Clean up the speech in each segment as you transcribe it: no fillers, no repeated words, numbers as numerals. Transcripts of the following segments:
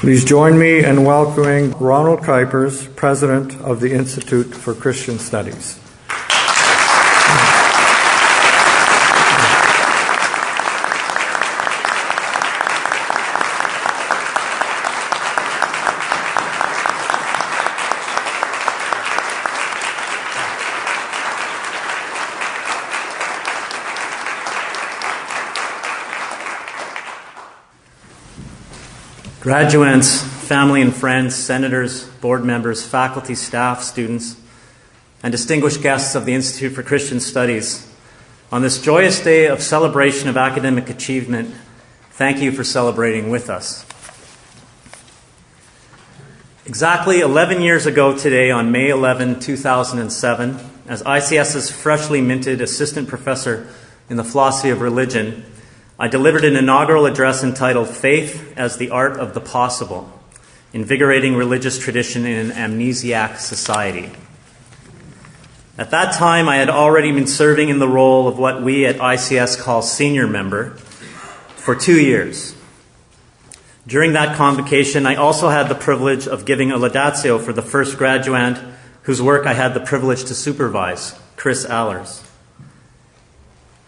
Please join me in welcoming Ronald Kuipers, President of the Institute for Christian Studies. Graduates, family and friends, senators, board members, faculty, staff, students, and distinguished guests of the Institute for Christian Studies, on this joyous day of celebration of academic achievement, thank you for celebrating with us. Exactly 11 years ago today, on May 11, 2007, as ICS's freshly minted assistant professor in the philosophy of religion, I delivered an inaugural address entitled Faith as the Art of the Possible, Invigorating Religious Tradition in an Amnesiac Society. At that time, I had already been serving in the role of what we at ICS call senior member for 2 years. During that convocation, I also had the privilege of giving a laudatio for the first graduand whose work I had the privilege to supervise, Chris Allers.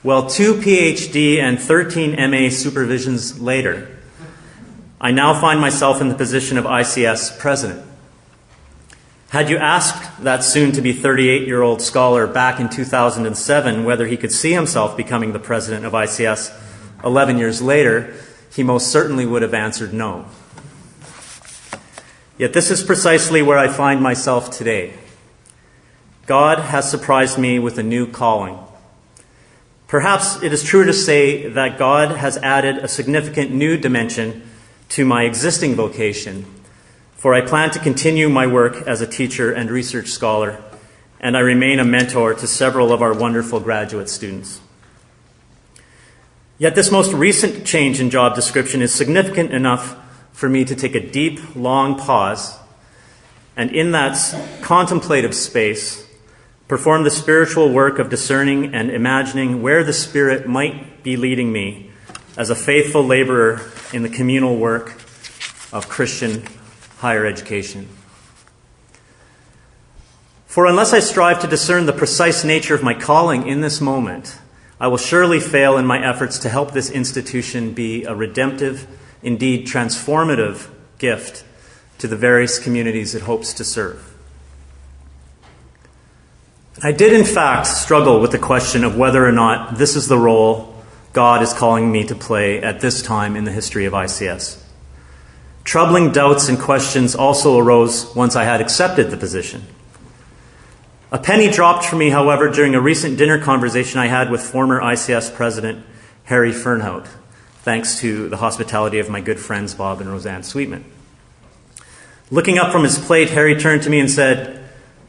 Well, 2 PhD and 13 MA supervisions later, I now find myself in the position of ICS president. Had you asked that soon-to-be 38-year-old scholar back in 2007 whether he could see himself becoming the president of ICS 11 years later, he most certainly would have answered no. Yet this is precisely where I find myself today. God has surprised me with a new calling. Perhaps it is true to say that God has added a significant new dimension to my existing vocation, for I plan to continue my work as a teacher and research scholar, and I remain a mentor to several of our wonderful graduate students. Yet this most recent change in job description is significant enough for me to take a deep, long pause, and in that contemplative space, perform the spiritual work of discerning and imagining where the Spirit might be leading me as a faithful laborer in the communal work of Christian higher education. For unless I strive to discern the precise nature of my calling in this moment, I will surely fail in my efforts to help this institution be a redemptive, indeed transformative gift to the various communities it hopes to serve. I did, in fact, struggle with the question of whether or not this is the role God is calling me to play at this time in the history of ICS. Troubling doubts and questions also arose once I had accepted the position. A penny dropped for me, however, during a recent dinner conversation I had with former ICS President Harry Fernhout, thanks to the hospitality of my good friends Bob and Roseanne Sweetman. Looking up from his plate, Harry turned to me and said,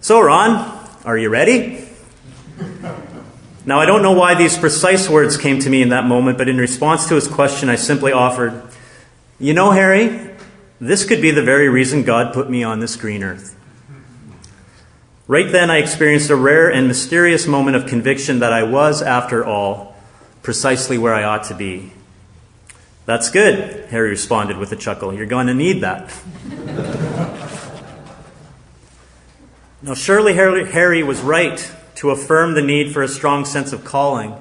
"So, Ron, are you ready?" Now, I don't know why these precise words came to me in that moment, but in response to his question, I simply offered, "You know, Harry, this could be the very reason God put me on this green earth." Right then, I experienced a rare and mysterious moment of conviction that I was, after all, precisely where I ought to be. "That's good," Harry responded with a chuckle. "You're going to need that." Now, surely Harry was right to affirm the need for a strong sense of calling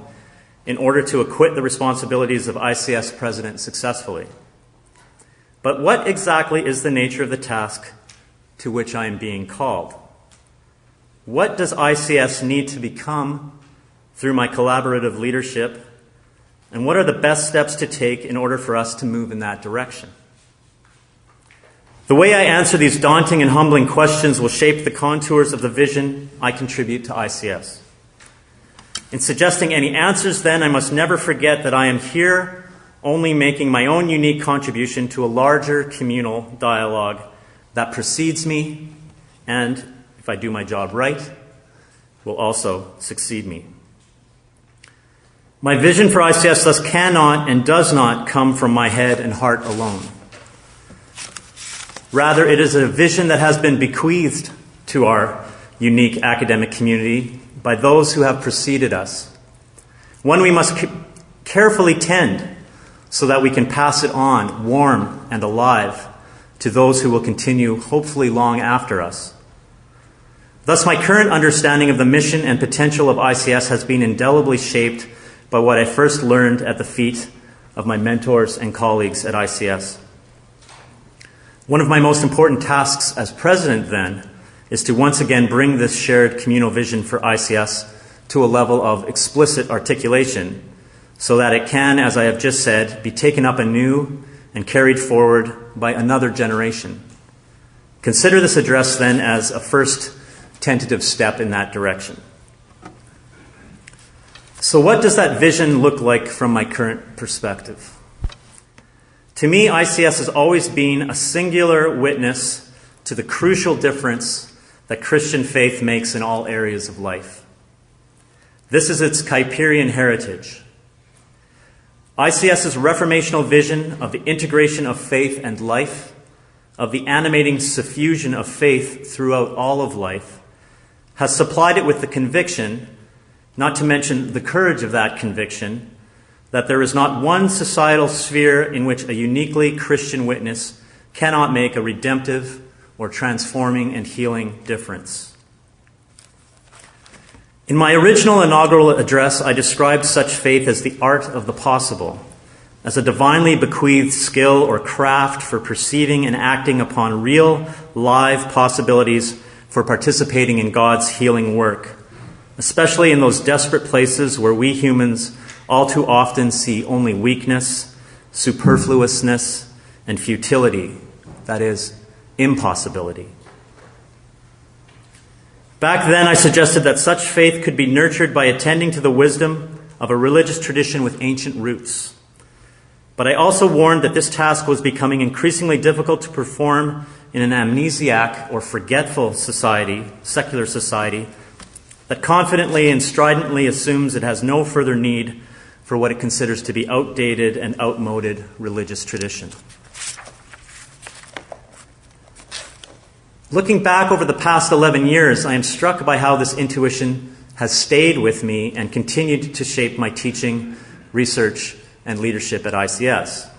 in order to acquit the responsibilities of ICS president successfully. But what exactly is the nature of the task to which I am being called? What does ICS need to become through my collaborative leadership? And what are the best steps to take in order for us to move in that direction? The way I answer these daunting and humbling questions will shape the contours of the vision I contribute to ICS. In suggesting any answers, then, I must never forget that I am here only making my own unique contribution to a larger communal dialogue that precedes me and, if I do my job right, will also succeed me. My vision for ICS thus cannot and does not come from my head and heart alone. Rather, it is a vision that has been bequeathed to our unique academic community by those who have preceded us. One we must carefully tend so that we can pass it on, warm and alive, to those who will continue hopefully long after us. Thus, my current understanding of the mission and potential of ICS has been indelibly shaped by what I first learned at the feet of my mentors and colleagues at ICS. One of my most important tasks as president, then, is to once again bring this shared communal vision for ICS to a level of explicit articulation so that it can, as I have just said, be taken up anew and carried forward by another generation. Consider this address, then, as a first tentative step in that direction. So what does that vision look like from my current perspective? To me, ICS has always been a singular witness to the crucial difference that Christian faith makes in all areas of life. This is its Kuiperian heritage. ICS's reformational vision of the integration of faith and life, of the animating suffusion of faith throughout all of life, has supplied it with the conviction, not to mention the courage of that conviction, that there is not one societal sphere in which a uniquely Christian witness cannot make a redemptive or transforming and healing difference. In my original inaugural address, I described such faith as the art of the possible, as a divinely bequeathed skill or craft for perceiving and acting upon real, live possibilities for participating in God's healing work, especially in those desperate places where we humans all too often see only weakness, superfluousness, and futility, that is, impossibility. Back then, I suggested that such faith could be nurtured by attending to the wisdom of a religious tradition with ancient roots. But I also warned that this task was becoming increasingly difficult to perform in an amnesiac or forgetful society, secular society, that confidently and stridently assumes it has no further need for what it considers to be outdated and outmoded religious tradition. Looking back over the past 11 years, I am struck by how this intuition has stayed with me and continued to shape my teaching, research, and leadership at ICS.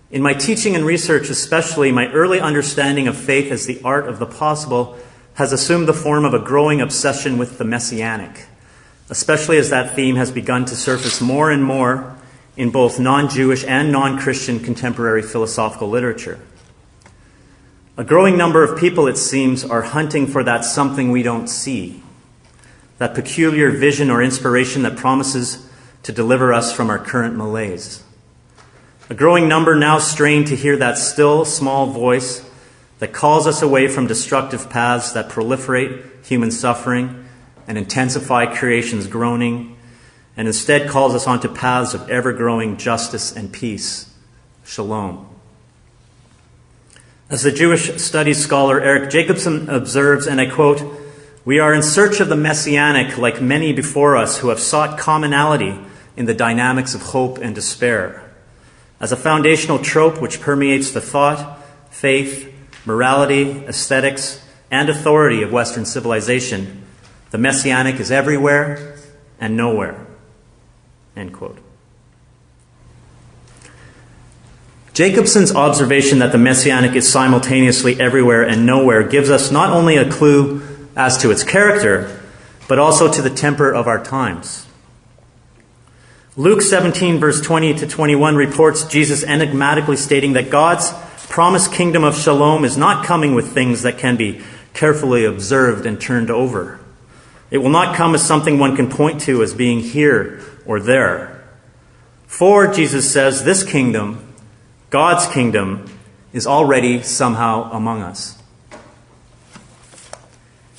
In my teaching and research especially, my early understanding of faith as the art of the possible has assumed the form of a growing obsession with the Messianic, especially as that theme has begun to surface more and more in both non-Jewish and non-Christian contemporary philosophical literature. A growing number of people, it seems, are hunting for that something we don't see, that peculiar vision or inspiration that promises to deliver us from our current malaise. A growing number now strain to hear that still, small voice that calls us away from destructive paths that proliferate human suffering and intensify creation's groaning, and instead calls us onto paths of ever-growing justice and peace. Shalom. As the Jewish studies scholar Eric Jacobson observes, and I quote, "We are in search of the Messianic like many before us who have sought commonality in the dynamics of hope and despair. As a foundational trope which permeates the thought, faith, morality, aesthetics, and authority of Western civilization, the Messianic is everywhere and nowhere." End quote. Jacobson's observation that the Messianic is simultaneously everywhere and nowhere gives us not only a clue as to its character, but also to the temper of our times. Luke 17, verse 20 to 21 reports Jesus enigmatically stating that God's promised kingdom of shalom is not coming with things that can be carefully observed and turned over. It will not come as something one can point to as being here or there. For, Jesus says, this kingdom, God's kingdom, is already somehow among us.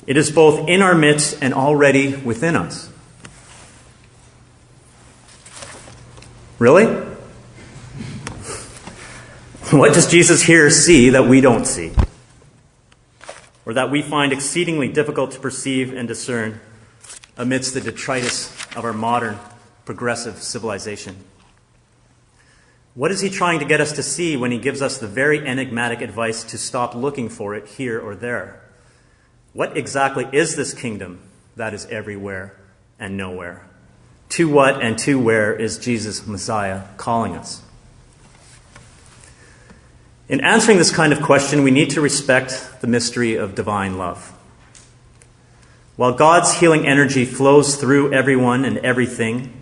It is both in our midst and already within us. Really? What does Jesus here see that we don't see? Or that we find exceedingly difficult to perceive and discern amidst the detritus of our modern progressive civilization? What is he trying to get us to see when he gives us the very enigmatic advice to stop looking for it here or there? What exactly is this kingdom that is everywhere and nowhere? To what and to where is Jesus Messiah calling us? In answering this kind of question, we need to respect the mystery of divine love. While God's healing energy flows through everyone and everything,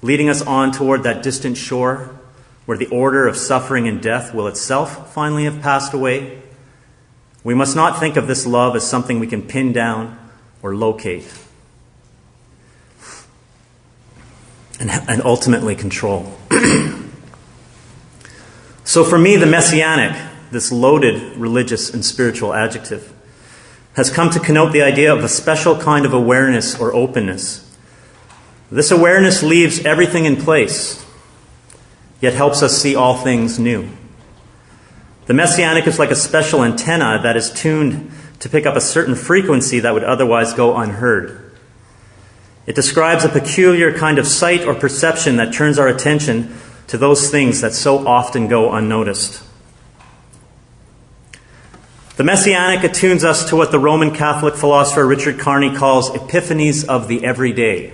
leading us on toward that distant shore where the order of suffering and death will itself finally have passed away, we must not think of this love as something we can pin down or locate and ultimately control. So for me, the Messianic, this loaded religious and spiritual adjective, has come to connote the idea of a special kind of awareness or openness. This awareness leaves everything in place, yet helps us see all things new. The Messianic is like a special antenna that is tuned to pick up a certain frequency that would otherwise go unheard. It describes a peculiar kind of sight or perception that turns our attention to those things that so often go unnoticed. The Messianic attunes us to what the Roman Catholic philosopher Richard Carney calls epiphanies of the everyday,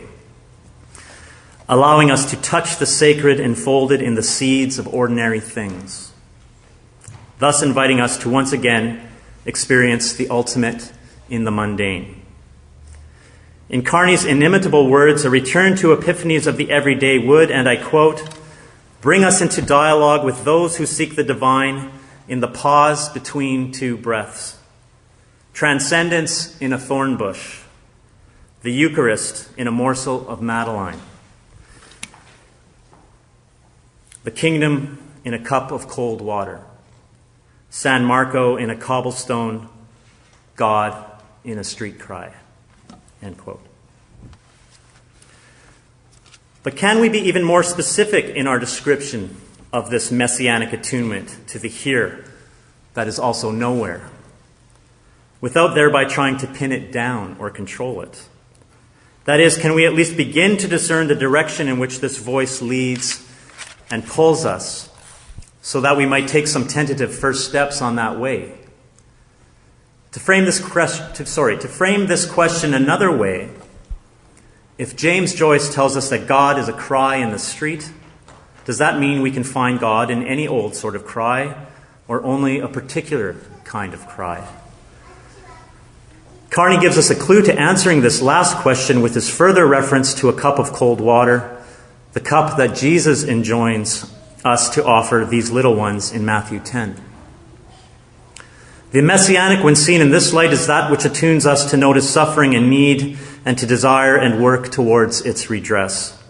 allowing us to touch the sacred enfolded in the seeds of ordinary things, thus inviting us to once again experience the ultimate in the mundane. In Carney's inimitable words, a return to epiphanies of the everyday would, and I quote, bring us into dialogue with those who seek the divine in the pause between two breaths, transcendence in a thorn bush, the Eucharist in a morsel of Madeleine, the kingdom in a cup of cold water, San Marco in a cobblestone, God in a street cry. End quote. But can we be even more specific in our description of this messianic attunement to the here that is also nowhere, without thereby trying to pin it down or control it? That is, can we at least begin to discern the direction in which this voice leads and pulls us, so that we might take some tentative first steps on that way? To frame this question another way, if James Joyce tells us that God is a cry in the street, does that mean we can find God in any old sort of cry, or only a particular kind of cry? Carney gives us a clue to answering this last question with his further reference to a cup of cold water, the cup that Jesus enjoins us to offer these little ones in Matthew 10. The Messianic, when seen in this light, is that which attunes us to notice suffering and need and to desire and work towards its redress.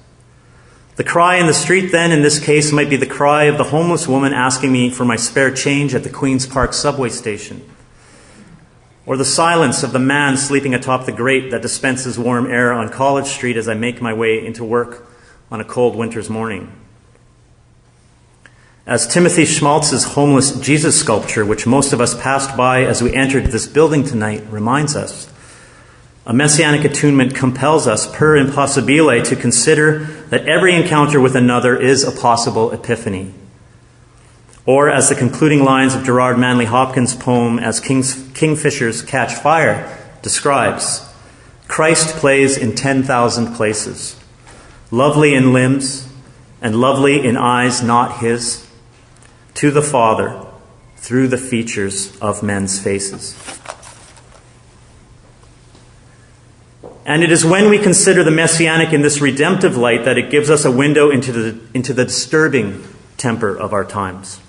The cry in the street, then, in this case, might be the cry of the homeless woman asking me for my spare change at the Queen's Park subway station, or the silence of the man sleeping atop the grate that dispenses warm air on College Street as I make my way into work on a cold winter's morning. As Timothy Schmaltz's homeless Jesus sculpture, which most of us passed by as we entered this building tonight, reminds us, a messianic attunement compels us per impossibile to consider that every encounter with another is a possible epiphany. Or, as the concluding lines of Gerard Manley Hopkins' poem As Kingfishers Catch Fire describes, Christ plays in 10,000 places, lovely in limbs and lovely in eyes not his, to the Father through the features of men's faces. And it is when we consider the Messianic in this redemptive light that it gives us a window into the disturbing temper of our times.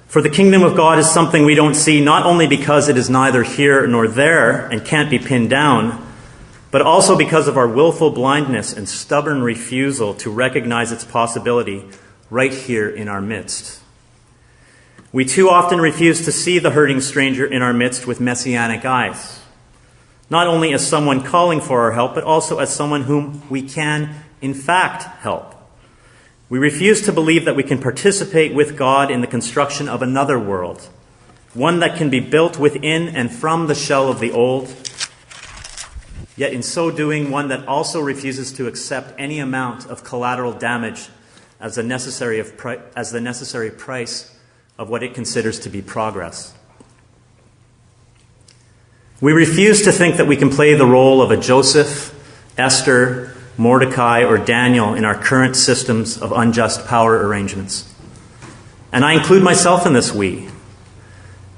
For the kingdom of God is something we don't see, not only because it is neither here nor there and can't be pinned down, but also because of our willful blindness and stubborn refusal to recognize its possibility right here in our midst. We too often refuse to see the hurting stranger in our midst with messianic eyes, not only as someone calling for our help, but also as someone whom we can, in fact, help. We refuse to believe that we can participate with God in the construction of another world, one that can be built within and from the shell of the old, yet in so doing, one that also refuses to accept any amount of collateral damage as the necessary price of what it considers to be progress. We refuse to think that we can play the role of a Joseph, Esther, Mordecai, or Daniel in our current systems of unjust power arrangements. And I include myself in this we.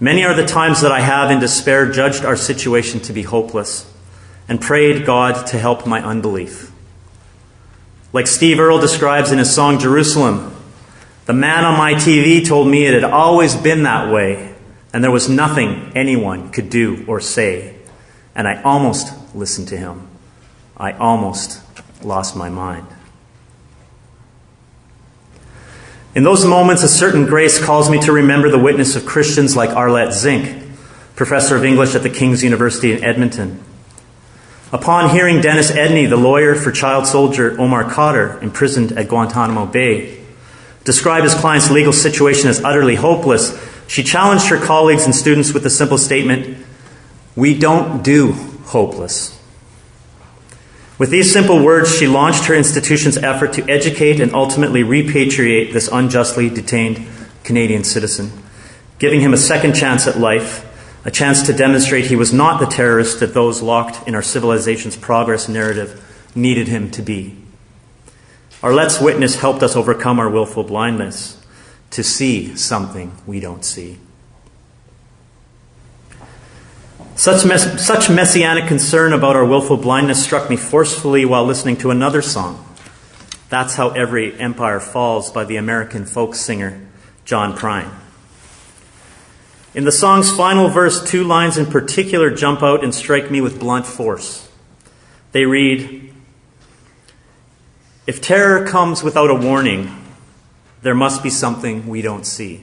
Many are the times that I have, in despair, judged our situation to be hopeless and prayed God to help my unbelief. Like Steve Earle describes in his song Jerusalem, the man on my TV told me it had always been that way, and there was nothing anyone could do or say. And I almost listened to him. I almost lost my mind. In those moments, a certain grace calls me to remember the witness of Christians like Arlette Zink, professor of English at the King's University in Edmonton. Upon hearing Dennis Edney, the lawyer for child soldier Omar Khadr, imprisoned at Guantanamo Bay, describe his client's legal situation as utterly hopeless, she challenged her colleagues and students with the simple statement, "We don't do hopeless." With these simple words, she launched her institution's effort to educate and ultimately repatriate this unjustly detained Canadian citizen, giving him a second chance at life, a chance to demonstrate he was not the terrorist that those locked in our civilization's progress narrative needed him to be. Arlette's witness helped us overcome our willful blindness to see something we don't see. Such messianic concern about our willful blindness struck me forcefully while listening to another song, "That's How Every Empire Falls" by the American folk singer John Prine. In the song's final verse, two lines in particular jump out and strike me with blunt force. They read, "If terror comes without a warning, there must be something we don't see."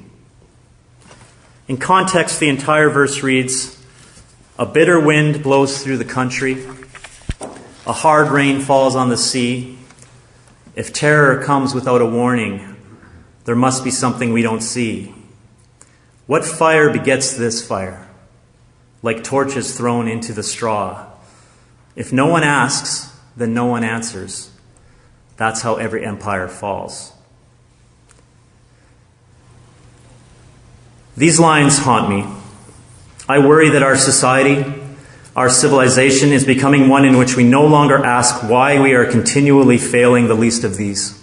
In context, the entire verse reads, "A bitter wind blows through the country. A hard rain falls on the sea. If terror comes without a warning, there must be something we don't see. What fire begets this fire? Like torches thrown into the straw. If no one asks, then no one answers. That's how every empire falls." These lines haunt me. I worry that our society, our civilization, is becoming one in which we no longer ask why we are continually failing the least of these.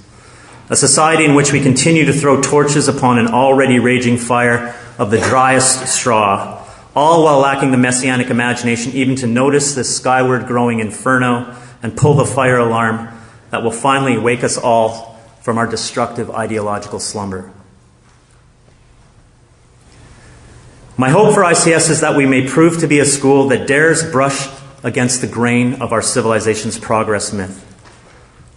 A society in which we continue to throw torches upon an already raging fire of the driest straw, all while lacking the messianic imagination even to notice this skyward growing inferno and pull the fire alarm that will finally wake us all from our destructive ideological slumber. My hope for ICS is that we may prove to be a school that dares brush against the grain of our civilization's progress myth.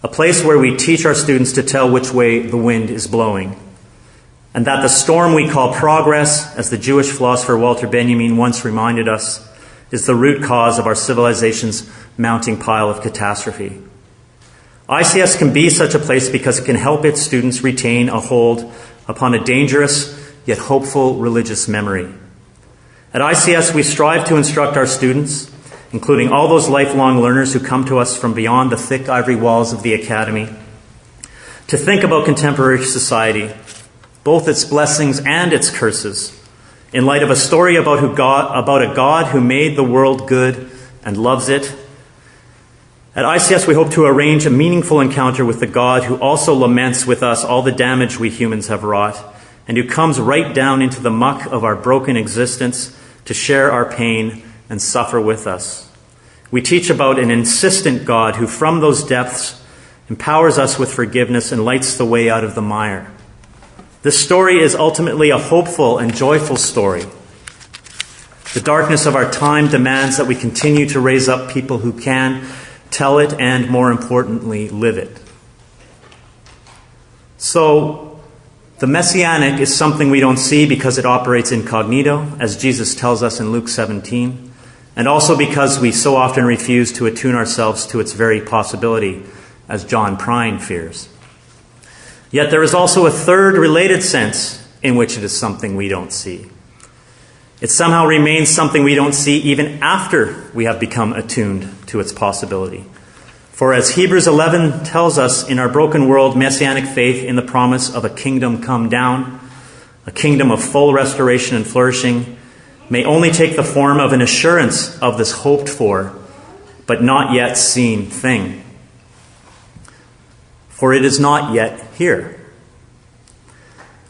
A place where we teach our students to tell which way the wind is blowing. And that the storm we call progress, as the Jewish philosopher Walter Benjamin once reminded us, is the root cause of our civilization's mounting pile of catastrophe. ICS can be such a place because it can help its students retain a hold upon a dangerous yet hopeful religious memory. At ICS, we strive to instruct our students, including all those lifelong learners who come to us from beyond the thick ivory walls of the academy, to think about contemporary society, both its blessings and its curses, in light of a story about a God who made the world good and loves it. At ICS, we hope to arrange a meaningful encounter with the God who also laments with us all the damage we humans have wrought, and who comes right down into the muck of our broken existence to share our pain and suffer with us. We teach about an insistent God who from those depths empowers us with forgiveness and lights the way out of the mire. This story is ultimately a hopeful and joyful story. The darkness of our time demands that we continue to raise up people who can tell it and, more importantly, live it. So, the Messianic is something we don't see because it operates incognito, as Jesus tells us in Luke 17, and also because we so often refuse to attune ourselves to its very possibility, as John Prine fears. Yet there is also a third related sense in which it is something we don't see. It somehow remains something we don't see even after we have become attuned to its possibility. For as Hebrews 11 tells us, in our broken world, messianic faith in the promise of a kingdom come down, a kingdom of full restoration and flourishing, may only take the form of an assurance of this hoped for, but not yet seen thing. For it is not yet here.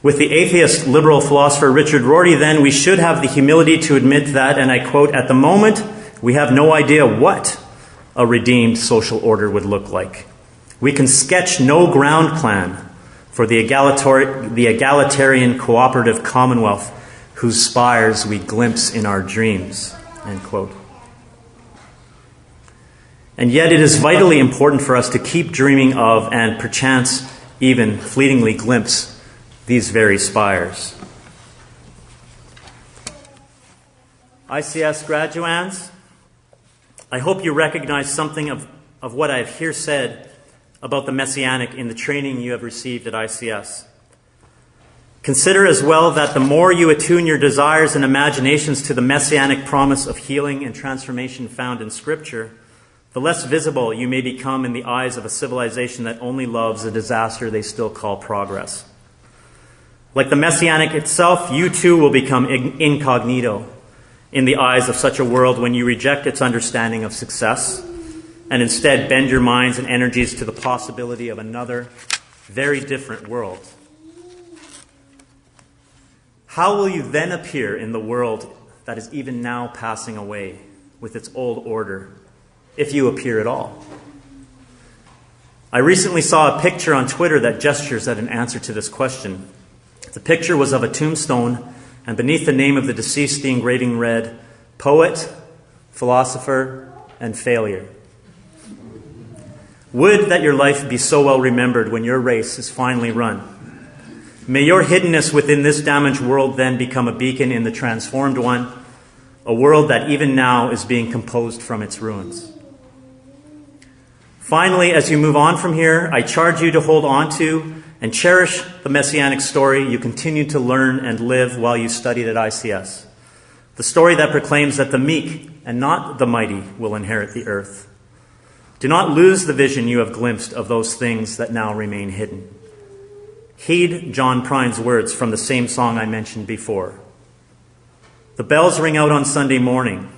With the atheist liberal philosopher Richard Rorty, then, we should have the humility to admit that, and I quote, "At the moment, we have no idea what a redeemed social order would look like. We can sketch no ground plan for the egalitarian cooperative commonwealth whose spires we glimpse in our dreams." End quote. And yet it is vitally important for us to keep dreaming of, and perchance even fleetingly glimpse, these very spires. ICS graduands, I hope you recognize something of what I have here said about the Messianic in the training you have received at ICS. Consider as well that the more you attune your desires and imaginations to the Messianic promise of healing and transformation found in Scripture, the less visible you may become in the eyes of a civilization that only loves a disaster they still call progress. Like the Messianic itself, you too will become incognito in the eyes of such a world when you reject its understanding of success and instead bend your minds and energies to the possibility of another, very different world. How will you then appear in the world that is even now passing away with its old order, if you appear at all? I recently saw a picture on Twitter that gestures at an answer to this question. The picture was of a tombstone, and beneath the name of the deceased, the engraving read, "Poet, philosopher, and failure." Would that your life be so well remembered when your race is finally run. May your hiddenness within this damaged world then become a beacon in the transformed one, a world that even now is being composed from its ruins. Finally, as you move on from here, I charge you to hold on to and cherish the Messianic story you continue to learn and live while you studied at ICS. The story that proclaims that the meek and not the mighty will inherit the earth. Do not lose the vision you have glimpsed of those things that now remain hidden. Heed John Prine's words from the same song I mentioned before. The bells ring out on Sunday morning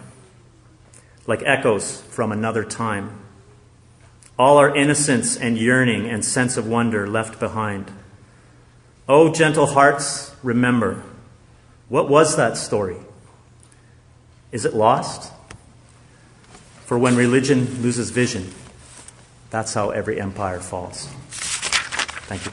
like echoes from another time. All our innocence and yearning and sense of wonder left behind. Oh, gentle hearts, remember, what was that story? Is it lost? For when religion loses vision, that's how every empire falls. Thank you.